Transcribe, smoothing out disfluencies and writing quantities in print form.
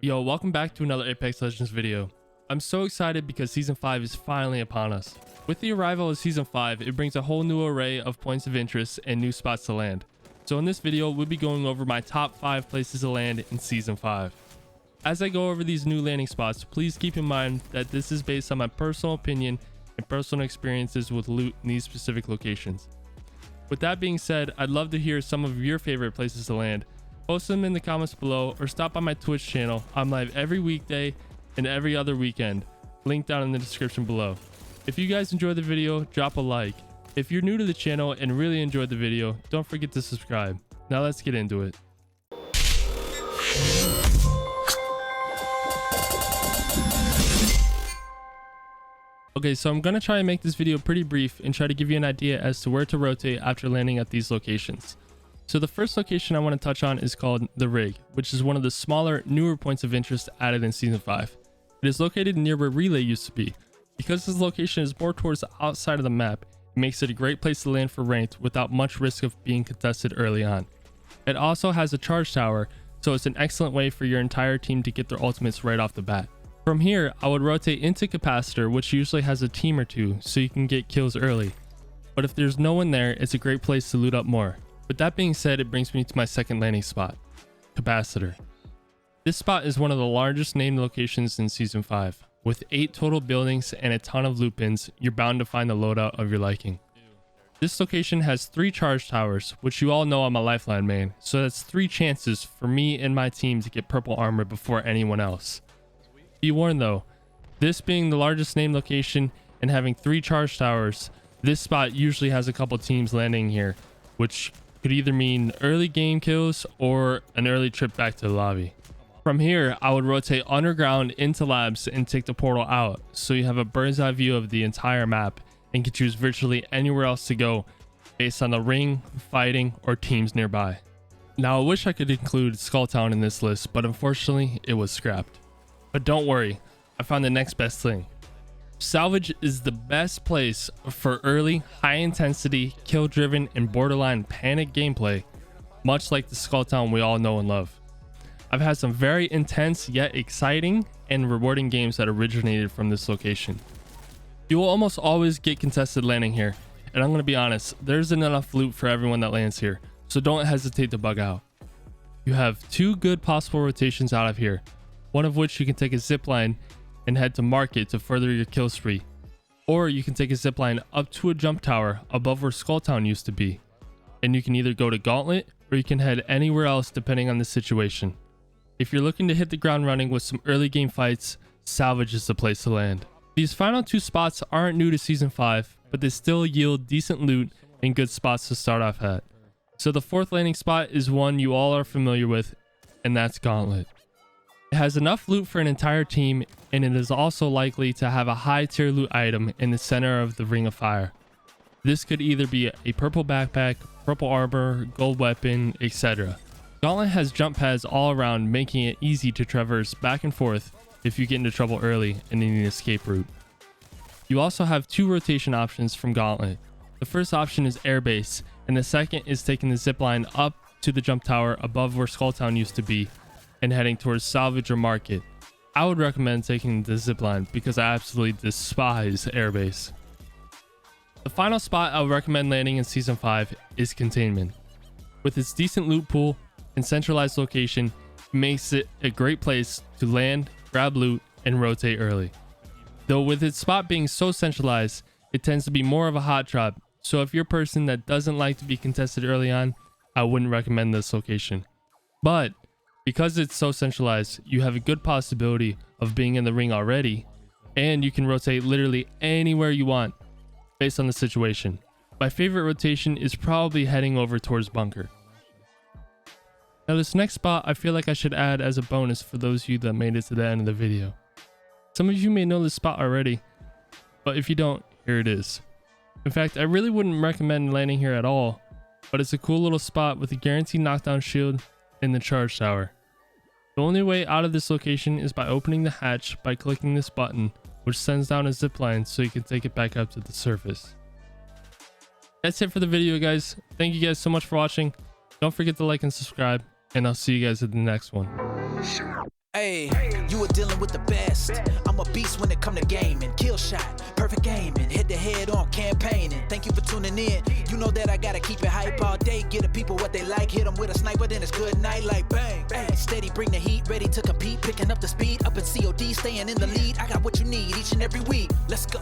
Yo, welcome back to another Apex Legends video. I'm so excited because Season 5 is finally upon us. With the arrival of Season 5, it brings a whole new array of points of interest and new spots to land. So in this video, we'll be going over my top 5 places to land in Season 5. As I go over these new landing spots, please keep in mind that this is based on my personal opinion and personal experiences with loot in these specific locations. With that being said, I'd love to hear some of your favorite places to land. Post them in the comments below or stop by my Twitch channel. I'm live every weekday and every other weekend. Link down in the description below. If you guys enjoyed the video, drop a like. If you're new to the channel and really enjoyed the video, don't forget to subscribe. Now let's get into it. Okay, so I'm going to try and make this video pretty brief and try to give you an idea as to where to rotate after landing at these locations. So the first location I want to touch on is called the Rake, which is one of the smaller, newer points of interest added in Season 5. It is located near where Relay used to be. Because this location is more towards the outside of the map, it makes it a great place to land for ranked without much risk of being contested early on. It also has a charge tower, so it's an excellent way for your entire team to get their ultimates right off the bat. From here, I would rotate into Capacitor, which usually has a team or two, so you can get kills early. But if there's no one there, it's a great place to loot up more. With that being said, it brings me to my second landing spot, Capacitor. This spot is one of the largest named locations in Season 5. With 8 total buildings and a ton of loot bins, you're bound to find the loadout of your liking. This location has 3 charge towers, which you all know I'm a lifeline main, so that's 3 chances for me and my team to get purple armor before anyone else. Be warned though, this being the largest named location and having 3 charge towers, this spot usually has a couple teams landing here, which could either mean early game kills or an early trip back to the lobby. From here, I would rotate underground into labs and take the portal out, so you have a bird's eye view of the entire map and can choose virtually anywhere else to go based on the ring, fighting, or teams nearby. Now I wish I could include Skulltown in this list, but unfortunately it was scrapped. But don't worry, I found the next best thing. Salvage is the best place for early, high-intensity, kill-driven, and borderline panic gameplay, much like the Skulltown we all know and love. I've had some very intense yet exciting and rewarding games that originated from this location. You will almost always get contested landing here, and I'm going to be honest, there isn't enough loot for everyone that lands here, so don't hesitate to bug out. You have 2 good possible rotations out of here, one of which you can take a zipline and head to market to further your kill spree, or you can take a zipline up to a jump tower above where Skulltown used to be, and you can either go to Gauntlet or you can head anywhere else depending on the situation. If you're looking to hit the ground running with some early game fights, Salvage is the place to land. These final 2 spots aren't new to Season 5, but they still yield decent loot and good spots to start off at. So the 4th landing spot is one you all are familiar with, and that's Gauntlet. It has enough loot for an entire team, and it is also likely to have a high tier loot item in the center of the Ring of Fire. This could either be a purple backpack, purple armor, gold weapon, etc. Gauntlet has jump pads all around, making it easy to traverse back and forth if you get into trouble early and need an escape route. You also have 2 rotation options from Gauntlet. The first option is airbase, and the second is taking the zipline up to the jump tower above where Skulltown used to be and heading towards Salvage or Market. I would recommend taking the zipline because I absolutely despise airbase. The final spot I would recommend landing in Season 5 is Containment. With its decent loot pool and centralized location, it makes it a great place to land, grab loot, and rotate early. Though with its spot being so centralized, it tends to be more of a hot drop, so if you're a person that doesn't like to be contested early on, I wouldn't recommend this location. But because it's so centralized, you have a good possibility of being in the ring already, and you can rotate literally anywhere you want based on the situation. My favorite rotation is probably heading over towards Bunker. Now this next spot I feel like I should add as a bonus for those of you that made it to the end of the video. Some of you may know this spot already, but if you don't, here it is. In fact, I really wouldn't recommend landing here at all, but it's a cool little spot with a guaranteed knockdown shield in the charge tower. The only way out of this location is by opening the hatch by clicking this button, which sends down a zipline so you can take it back up to the surface. That's it for the video, guys. Thank you guys so much for watching. Don't forget to like and subscribe, and I'll see you guys in the next one. Hey, you were dealing with the best. I'm a beast when it come to gaming. Kill shot, perfect aiming, head to head on campaigning. Thank you for tuning in. You know that I gotta keep it hype all day. Get the people what they like. Hit them with a sniper, then it's good night. Like bang, bang. Steady, bring the heat. Ready to compete. Picking up the speed. Up in COD, staying in the lead. I got what you need each and every week. Let's go.